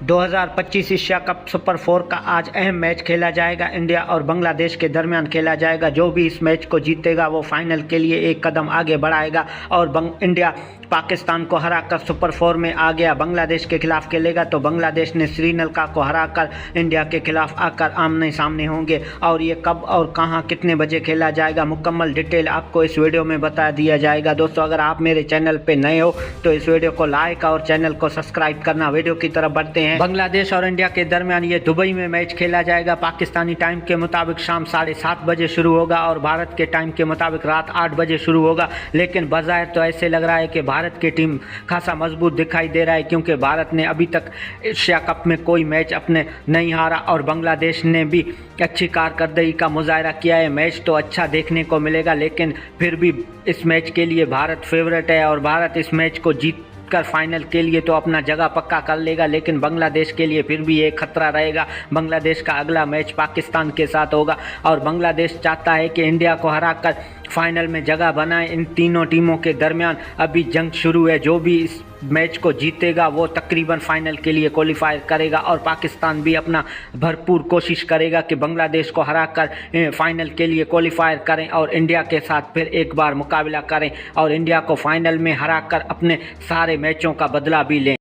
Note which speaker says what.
Speaker 1: 2025 Asia cup super 4 का आज अहम मैच खेला जाएगा। इंडिया और बांग्लादेश के दरमियान खेला जाएगा। जो भी इस मैच को जीतेगा वो फाइनल के लिए एक कदम आगे बढ़ाएगा और इंडिया पाकिस्तान को हराकर सुपर 4 में आ गया। बांग्लादेश के खिलाफ खेलेगा तो बांग्लादेश ने श्रीलंका को हराकर इंडिया के खिलाफ आकर आमने सामने होंगे। और ये कब और कहां कितने बजे खेला जाएगा, मुकम्मल डिटेल आपको इस वीडियो में बता दिया जाएगा। दोस्तों, अगर आप मेरे चैनल पे नए हो तो इस वीडियो को लाइक और चैनल को सब्सक्राइब करना। वीडियो की तरफ बढ़ते हैं। बांग्लादेश और इंडिया के दरमियान ये दुबई में मैच खेला जाएगा। पाकिस्तानी टाइम के मुताबिक शाम 7:30 बजे शुरू होगा और भारत के टाइम के मुताबिक रात 8 बजे शुरू होगा। लेकिन बज़ाहिर तो ऐसे लग रहा है कि भारत की टीम खासा मजबूत दिखाई दे रहा है, क्योंकि भारत ने अभी तक एशिया कप में कोई मैच अपने नहीं हारा और बांग्लादेश ने भी अच्छी कारकर्दगी का मुजाहरा किया है। मैच तो अच्छा देखने को मिलेगा, लेकिन फिर भी इस मैच के लिए भारत फेवरेट है और भारत इस मैच को जीत कर फाइनल के लिए तो अपना जगह पक्का कर लेगा। लेकिन बांग्लादेश के लिए फिर भी एक खतरा रहेगा। बांग्लादेश का अगला मैच पाकिस्तान के साथ होगा और बांग्लादेश चाहता है कि इंडिया को हराकर फाइनल में जगह बनाए। इन तीनों टीमों के दरमियान अभी जंग शुरू है। जो भी इस मैच को जीतेगा वो तकरीबन फाइनल के लिए क्वालिफाई करेगा और पाकिस्तान भी अपना भरपूर कोशिश करेगा कि बांग्लादेश को हराकर फाइनल के लिए क्वालिफाई करें और इंडिया के साथ फिर एक बार मुकाबला करें और इंडिया को फाइनल में हराकर अपने सारे मैचों का बदला भी लें।